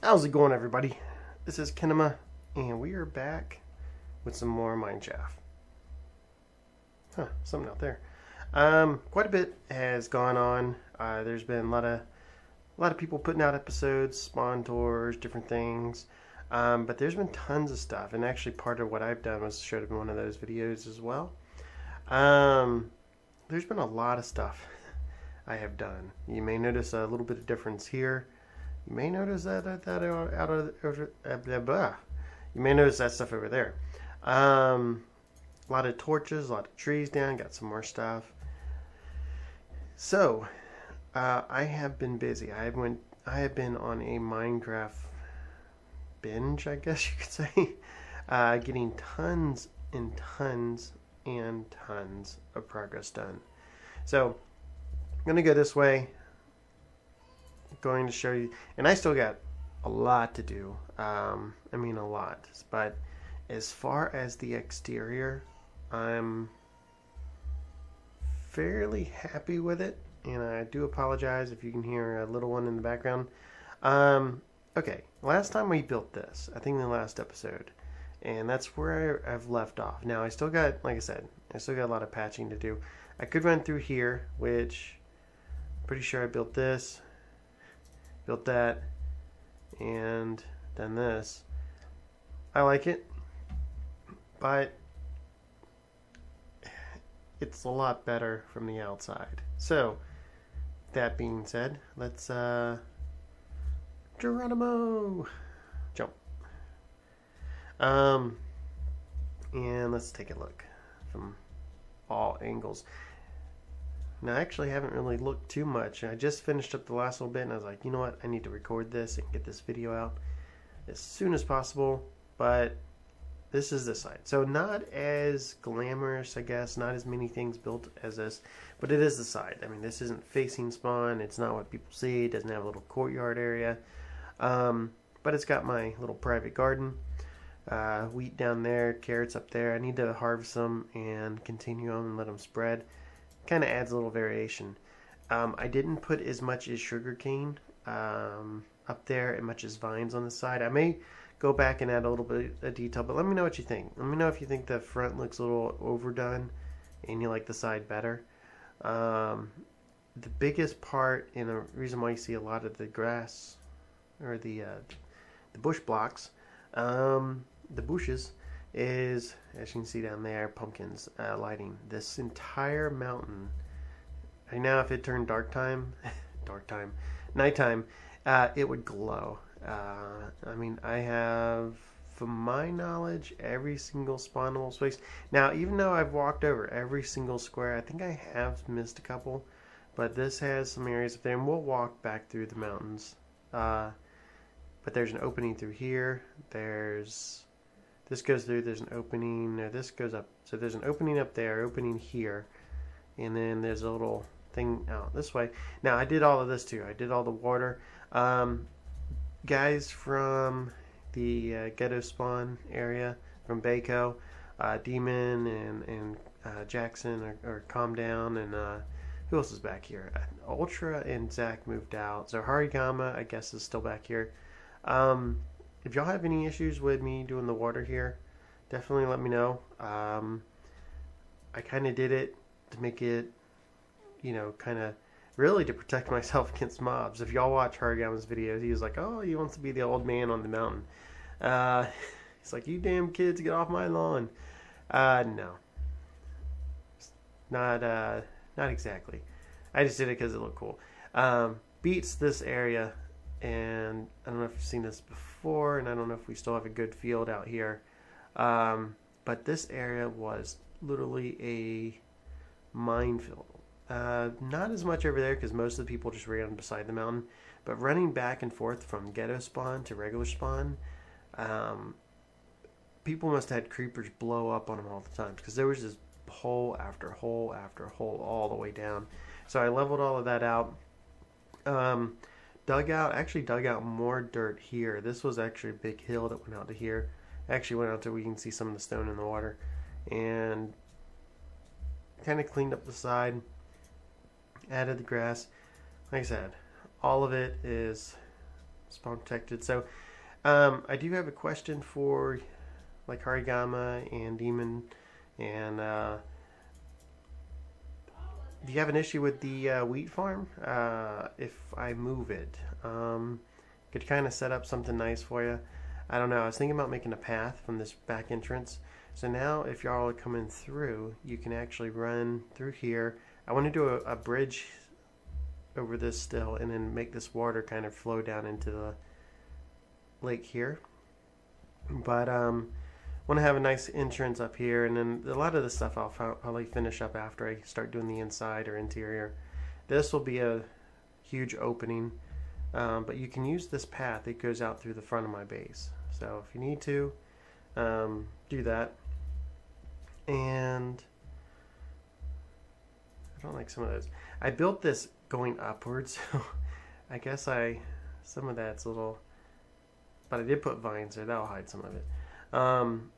How's it going, everybody? This is Kinema, and we are back with some more Mineshaft. Something out there. Quite a bit has gone on. There's been a lot of people putting out episodes, spawn tours, different things. But there's been tons of stuff, and actually part of what I've done was showed up in one of those videos as well. There's been a lot of stuff I have done. You may notice a little bit of difference here. You may notice you may notice that stuff over there. A lot of torches, a lot of trees down. Got some more stuff. So, I have been busy. I have been on a Minecraft binge, I guess you could say, getting tons and tons and tons of progress done. So, I'm gonna go this way. Going to show you, and I still got a lot to do. I mean a lot, but as far as the exterior, I'm fairly happy with it, and I do apologize if you can hear a little one in the background. Okay, last time we built this, I think in the last episode, and that's where I've left off. Now I still got, like I said, I still got a lot of patching to do. I could run through here, which I'm pretty sure I built this, built that, and done this. I like it, but it's a lot better from the outside. So, that being said, let's Geronimo jump. And let's take a look from all angles. Now, I actually haven't really looked too much. I just finished up the last little bit, and I was like, you know what? I need to record this and get this video out as soon as possible. But this is the side. So not as glamorous, I guess. Not as many things built as this. But it is the side. I mean, this isn't facing spawn. It's not what people see. It doesn't have a little courtyard area. But it's got my little private garden. Wheat down there. Carrots up there. I need to harvest them and continue them and let them spread. Kind of adds a little variation. I didn't put as much as sugarcane up there and much as vines on the side. I may go back and add a little bit of detail, but let me know what you think. Let me know if you think the front looks a little overdone and you like the side better. The biggest part, and the reason why you see a lot of the grass or the bush blocks, the bushes, is, as you can see down there, pumpkins lighting this entire mountain. Right now, if it turned nighttime, it would glow. I mean, I have, from my knowledge, every single spawnable space. Now, even though I've walked over every single square, I think I have missed a couple, but this has some areas up there, and we'll walk back through the mountains. But there's an opening through here. This goes through, there's an opening, this goes up. So there's an opening up there, opening here, and then there's a little thing out this way. Now, I did all of this too. I did all the water. Guys from the ghetto spawn area, from Baco, Demon and Jackson are calmed down, and who else is back here? Ultra and Zach moved out. So Harigama, I guess, is still back here. If y'all have any issues with me doing the water here, definitely let me know. I kind of did it to make it, you know, kind of really to protect myself against mobs. If y'all watch Harigama's videos, he was like, oh, he wants to be the old man on the mountain. He's like, you damn kids, get off my lawn. No. Not exactly. I just did it because it looked cool. Beats this area. And I don't know if you've seen this before, and I don't know if we still have a good field out here. But this area was literally a minefield. Not as much over there because most of the people just ran beside the mountain. But running back and forth from ghetto spawn to regular spawn, people must have had creepers blow up on them all the time because there was just hole after hole after hole all the way down. So I leveled all of that out. Dug out more dirt here. This was actually a big hill that went out to here. Actually went out to where you can see some of the stone in the water. And kind of cleaned up the side. Added the grass. Like I said, all of it is spawn protected. So I do have a question for like Harigama and Demon, and do you have an issue with the wheat farm? If I move it, could kind of set up something nice for you. I don't know. I was thinking about making a path from this back entrance. So now, if y'all are coming through, you can actually run through here. I want to do a bridge over this still, and then make this water kind of flow down into the lake here. But want to have a nice entrance up here, and then a lot of the stuff I'll probably finish up after I start doing the inside or interior. This will be a huge opening, but you can use this path. It goes out through the front of my base. So if you need to, do that. And I don't like some of those. I built this going upwards, so I guess some of that's a little, but I did put vines there. That'll hide some of it.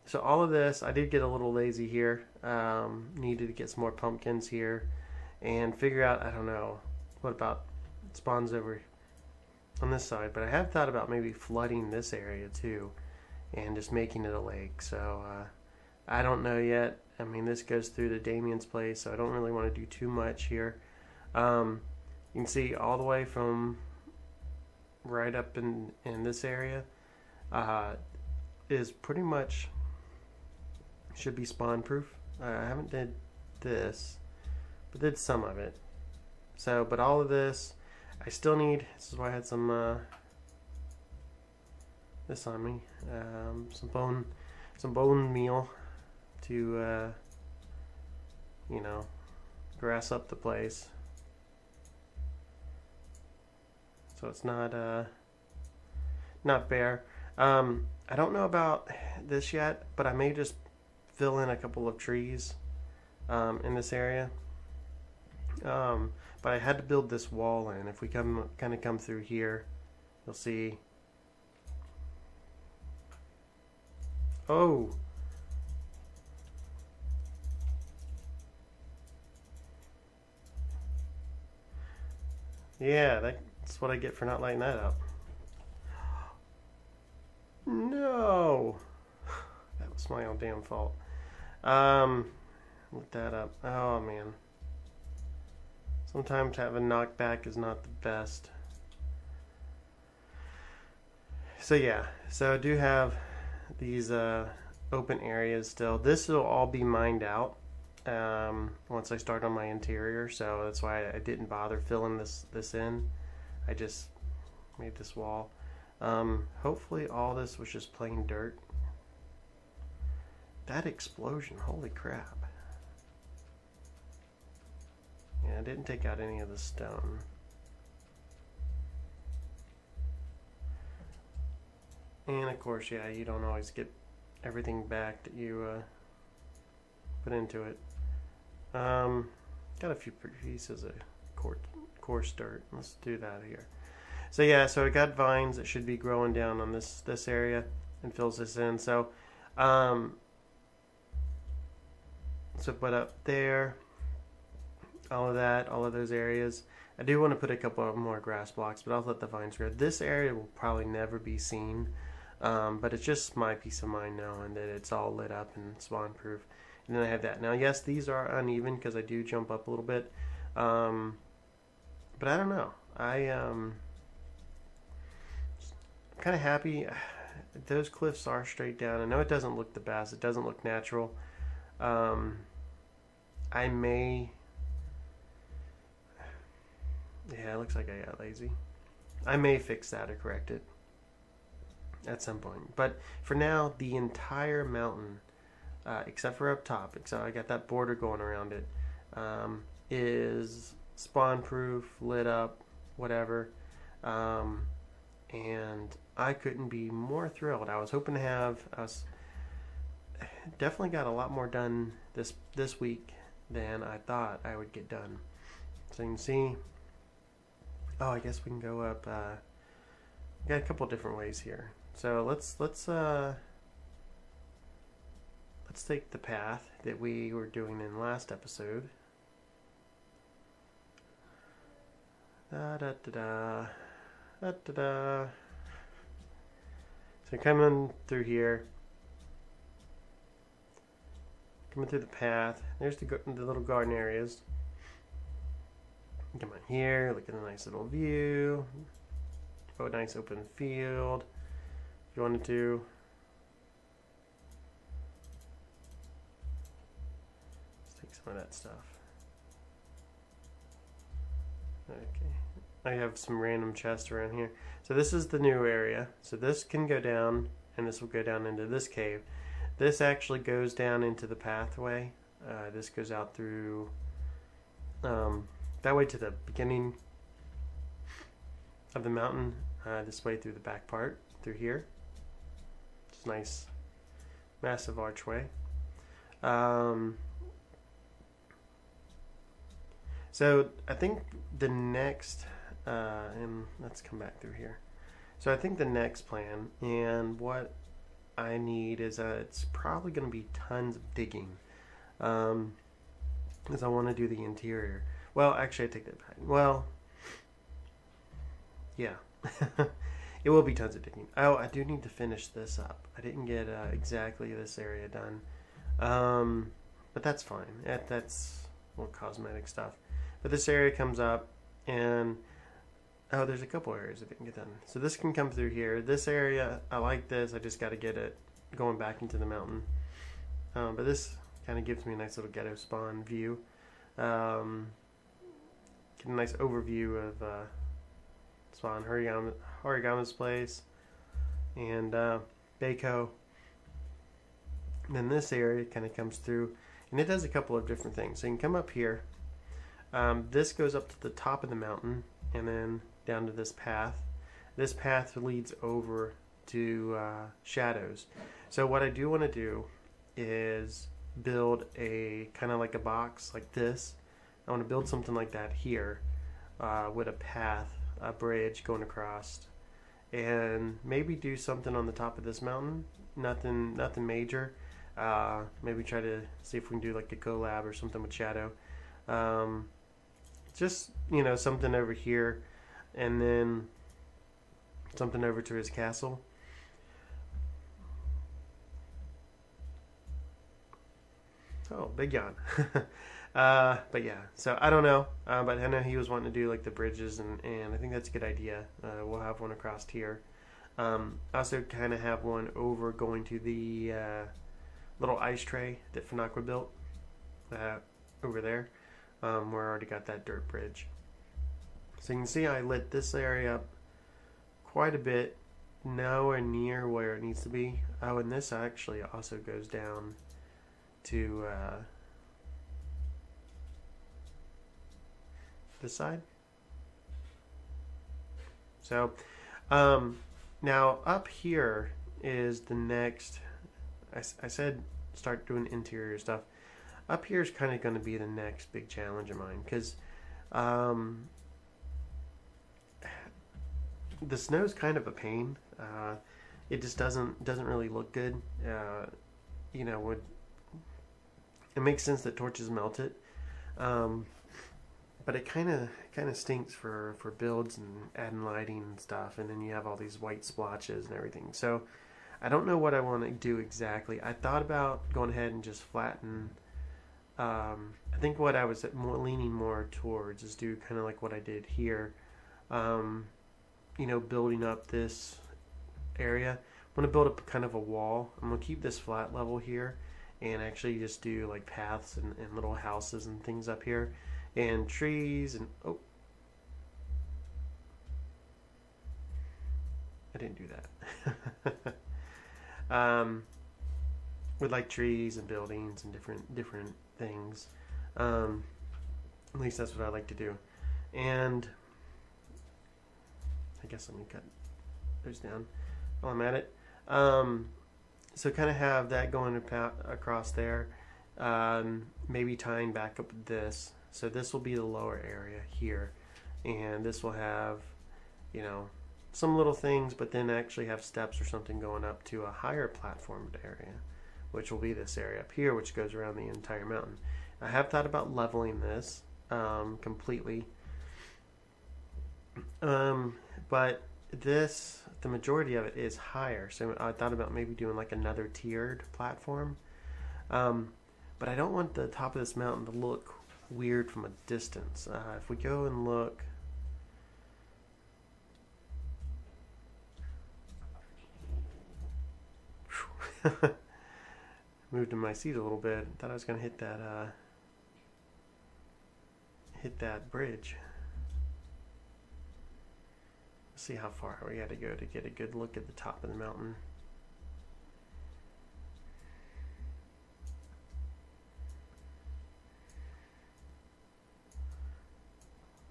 So all of this, I did get a little lazy here. Needed to get some more pumpkins here and figure out, I don't know, what about spawns over on this side. But I have thought about maybe flooding this area too and just making it a lake. So I don't know yet. I mean, this goes through to Damien's place, so I don't really want to do too much here. You can see all the way from right up in this area is pretty much should be spawn proof. I haven't did this, but did some of it. So, but all of this, I still need. This is why I had some this on me, some bone meal to you know, grass up the place, so it's not bare. I don't know about this yet, but I may just fill in a couple of trees in this area. But I had to build this wall in. If we kind of come through here, you'll see. Oh! Yeah, that's what I get for not lighting that up. No! That was my own damn fault. Look that up. Oh, man. Sometimes having knockback is not the best. So, yeah. So, I do have these open areas still. This will all be mined out once I start on my interior. So, that's why I didn't bother filling this in. I just made this wall. Hopefully all this was just plain dirt. That explosion, holy crap. Yeah, I didn't take out any of the stone. And of course, yeah, you don't always get everything back that you put into it. Got a few pieces of coarse dirt. Let's do that here. So yeah, so I got vines that should be growing down on this area and fills this in. So, put up there, all of those areas. I do want to put a couple of more grass blocks, but I'll let the vines grow. This area will probably never be seen, but it's just my peace of mind knowing that it's all lit up and spawn proof. And then I have that. Now, yes, these are uneven because I do jump up a little bit, but I don't know. I'm kind of happy. Those cliffs are straight down. I know it doesn't look the best. It doesn't look natural. I may... Yeah, it looks like I got lazy. I may fix that or correct it at some point. But for now, the entire mountain, except for up top, so I got that border going around it, is spawn proof, lit up, whatever. And I couldn't be more thrilled. I was hoping to have us definitely got a lot more done this week than I thought I would get done. So you can see. Oh, I guess we can go up. Got a couple different ways here. So let's take the path that we were doing in last episode. Da da da da da da da. So coming through here, coming through the path. There's the little garden areas. Come on here, look at a nice little view. Oh, nice open field. If you wanted to. Let's take some of that stuff. Okay. I have some random chests around here. So this is the new area. So this can go down, and this will go down into this cave. This actually goes down into the pathway. This goes out through that way to the beginning of the mountain. This way through the back part, through here. It's a nice, massive archway. So I think the next, and let's come back through here. So I think the next plan, and what I need is, it's probably going to be tons of digging, because I want to do the interior. Well, actually, I take that back. Well, yeah, it will be tons of digging. Oh, I do need to finish this up. I didn't get exactly this area done, but that's fine. That's more cosmetic stuff. But this area comes up, and oh, there's a couple areas that didn't get done. So this can come through here. This area, I like this. I just got to get it going back into the mountain. But this kind of gives me a nice little ghetto spawn view. Get a nice overview of spawn Harigama's place and Baco. And then this area kind of comes through, and it does a couple of different things. So you can come up here. This goes up to the top of the mountain, and then down to this path. This path leads over to Shadows. So what I do want to do is build a kind of like a box like this. I want to build something like that here, with a path, a bridge going across, and maybe do something on the top of this mountain. Nothing major. Maybe try to see if we can do like a collab or something with Shadow. Just, you know, something over here, and then something over to his castle. Oh, big yawn. But yeah, so I don't know, but I know he was wanting to do like the bridges, and I think that's a good idea. We'll have one across here. Also kind of have one over going to the little ice tray that Fanakwa built over there. We already got that dirt bridge. So you can see I lit this area up quite a bit, nowhere near where it needs to be. Oh, and this actually also goes down to this side. So now up here is the next, I said start doing interior stuff. Up here is kind of going to be the next big challenge of mine, because the snow is kind of a pain. It just doesn't really look good. You know, it makes sense that torches melt it, but it kind of stinks for builds and adding lighting and stuff. And then you have all these white splotches and everything. So I don't know what I want to do exactly. I thought about going ahead and just flatten. I think what I was leaning more towards is do kind of like what I did here. You know, building up this area. I'm going to build up kind of a wall. I'm going to keep this flat level here, and actually just do like paths and little houses and things up here, and trees, and oh, I didn't do that. With like trees and buildings and different things. At least that's what I like to do. And I guess let me cut those down while I'm at it. So kind of have that going across there. Maybe tying back up this. So this will be the lower area here. And this will have, you know, some little things, but then actually have steps or something going up to a higher platformed area, which will be this area up here, which goes around the entire mountain. I have thought about leveling this completely, but the majority of it is higher, so I thought about maybe doing like another tiered platform. Um, but I don't want the top of this mountain to look weird from a distance. If we go and look, moved in my seat a little bit. Thought I was gonna hit that bridge. Let's see how far we got to go to get a good look at the top of the mountain.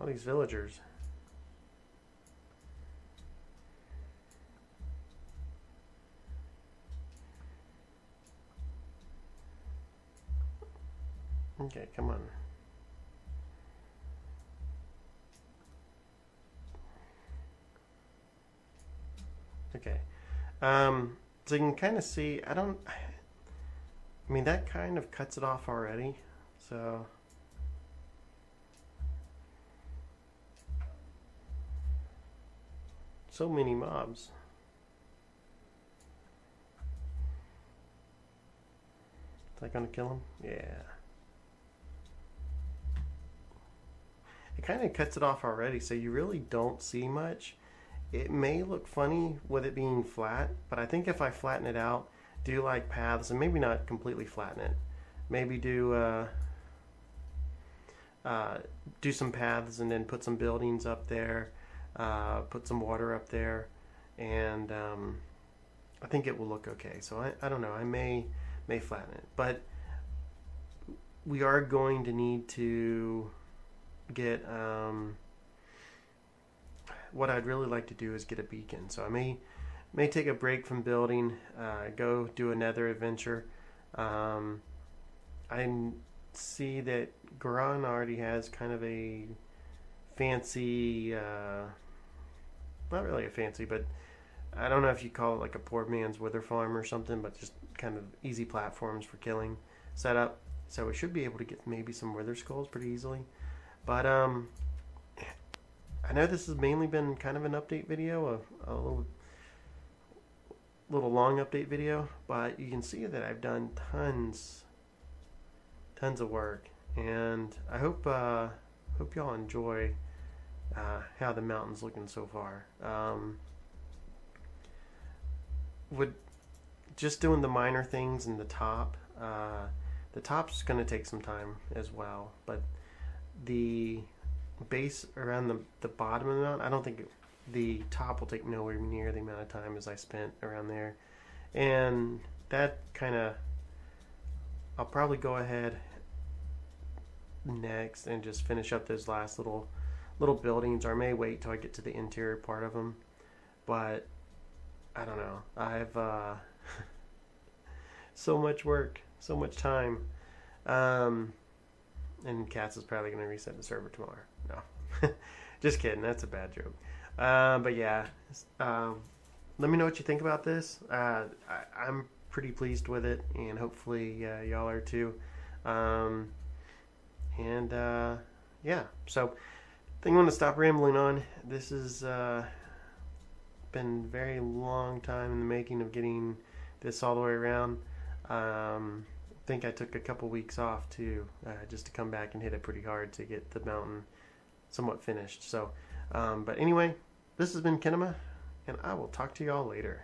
All these villagers. Okay, come on. Okay. So you can kind of see, I mean, that kind of cuts it off already. So many mobs. Is that gonna kill him? Yeah. It kind of cuts it off already, so you really don't see much. It may look funny with it being flat, but I think if I flatten it out, do like paths, and maybe not completely flatten it, maybe do some paths and then put some buildings up there, put some water up there, and I think it will look okay. So I don't know, I may flatten it, but we are going to need to get what I'd really like to do is get a beacon. So I may take a break from building, go do another adventure. I see that Garan already has kind of a fancy, not really a fancy, but I don't know if you call it like a poor man's wither farm or something, but just kind of easy platforms for killing set up. So we should be able to get maybe some wither skulls pretty easily. But I know this has mainly been kind of an update video, a little long update video, but you can see that I've done tons of work, and I hope y'all enjoy how the mountain's looking so far. Would just doing the minor things in the top's going to take some time as well, but the base around the bottom of the mountain, I don't think the top will take nowhere near the amount of time as I spent around there. And that kind of, I'll probably go ahead next and just finish up those last little buildings, or I may wait till I get to the interior part of them. But I don't know, I've so much work, so much time. And Cats is probably going to reset the server tomorrow. No, just kidding. That's a bad joke. But yeah, let me know what you think about this. I'm pretty pleased with it, and hopefully y'all are too. Yeah, so I think I'm going to stop rambling on. This has been a very long time in the making of getting this all the way around. I think I took a couple weeks off too, just to come back and hit it pretty hard to get the mountain somewhat finished. So, but anyway, this has been Kinema, and I will talk to y'all later.